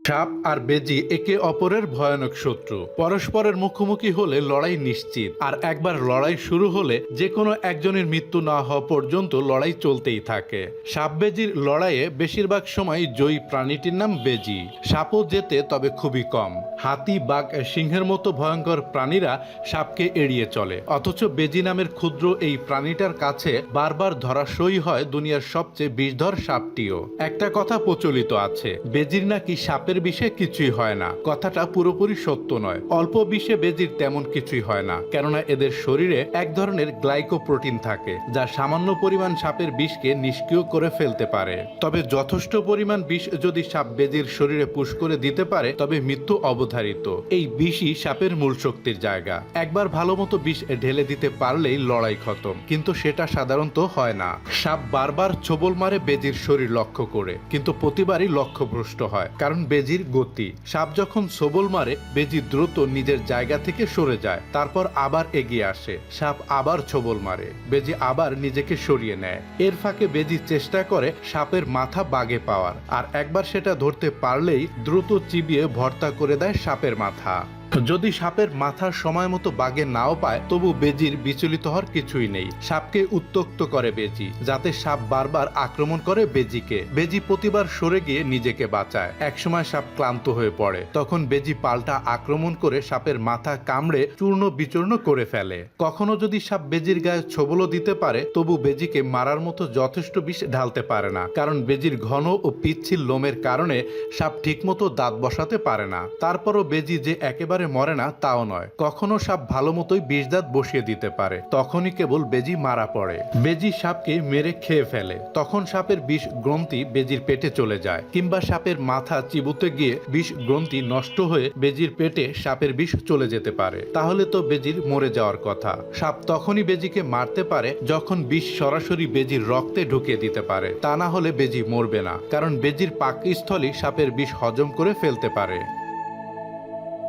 সাপ আর বেজি একে অপরের ভয়ানক শত্রু। পরস্পরের মুখোমুখি হলে লড়াই নিশ্চিত, আর একবার লড়াই শুরু হলে যে কোনো একজনের মৃত্যু না হওয়া পর্যন্ত লড়াই চলতেই থাকে। সাপ বেজির লড়াইয়ে বেশিরভাগ সময় জয়ী প্রাণীটির নাম বেজি। সাপও জেতে, তবে খুবই কম। হাতি, বাঘ, সিংহের মতো ভয়ঙ্কর প্রাণীরা সাপকে এড়িয়ে চলে, অথচ বেজি নামের ক্ষুদ্র এই প্রাণীটার কাছে বারবার ধরাশয়ী হয় দুনিয়ার সবচেয়ে বিষধর সাপটিও। একটা কথা প্রচলিত আছে, বেজির নাকি সাপের বিষে কিছুই হয় না। কথাটা পুরোপুরি সত্য নয়। অল্প বিষে বেজির তেমন কিছুই হয় না, কেননা এদের শরীরে এক ধরনের গ্লাইকোপ্রোটিন থাকে, যা সামান্য পরিমাণ সাপের বিষকে নিষ্ক্রিয় করে ফেলতে পারে। তবে যথেষ্ট পরিমাণ বিষ যদি সাপ বেজির শরীরে পুশ করে দিতে পারে, তবে মৃত্যু অবধারিত। এই বিষই সাপের মূল শক্তির জায়গা। একবার ভালো মতো বিষ ঢেলে দিতে পারলেই লড়াই খতম, কিন্তু সেটা সাধারণত হয় না। সাপ বারবার ছোবল মারে বেজির শরীর লক্ষ্য করে, কিন্তু প্রতিবারই লক্ষ্যভ্রষ্ট হয়, কারণ বেজির গতি। সাপ যখন ছোবল মারে, বেজি দ্রুত নিজের জায়গা থেকে সরে যায়, তারপর আবার এগিয়ে আসে। সাপ আবার ছোবল মারে, বেজি আবার নিজেকে সরিয়ে নেয়। এর ফাঁকে বেজি চেষ্টা করে সাপের মাথা বাগে পাওয়ার, আর একবার সেটা ধরতে পারলেই দ্রুত চিবিয়ে ভর্তা করে দেয় সাপের মাথা। যদি সাপের মাথার সময় মতো বাগে নাও পায়, তবু বেজির বিচলিত হওয়ার কিছুই নেই। সাপকে উত্ত্যক্ত করে বেজি, যাতে সাপ বারবার আক্রমণ করে বেজিকে। বেজি প্রতিবার সরে গিয়ে নিজেকে বাঁচায়। একসময় সাপ ক্লান্ত হয়ে পড়ে, তখন বেজি পাল্টা আক্রমণ করে সাপের মাথা কামড়ে চূর্ণ বিচূর্ণ করে ফেলে। কখনো যদি সাপ বেজির গায়ে ছোবলও দিতে পারে, তবু বেজিকে মারার মতো যথেষ্ট বিষ ঢালতে পারে না, কারণ বেজির ঘন ও পিচ্ছিল লোমের কারণে সাপ ঠিকমতো দাঁত বসাতে পারে না। তারপরও বেজি যে একেবারে মরে না তাও নয়, কখনো সাপ ভালো মতোই বিষ দাঁত বসিয়ে দিতে পারে, তখনই কেবল বেজি মারা পড়ে। বেজি সাপকে মেরে খেয়ে ফেলে, তখন সাপের বিষ গ্রন্থি বেজির পেটে চলে যায়, কিংবা সাপের মাথা চিবুতে গিয়ে বিষ গ্রন্থি নষ্ট হয়ে বেজির পেটে সাপের বিষ চলে যেতে পারে। তাহলে তো বেজির মরে যাওয়ার কথা। সাপ তখনই বেজিকে মারতে পারে যখন বিষ সরাসরি বেজির রক্তে ঢুকিয়ে দিতে পারে, তা না হলে বেজি মরবে না, কারণ বেজির পাকস্থলী সাপের বিষ হজম করে ফেলতে পারে।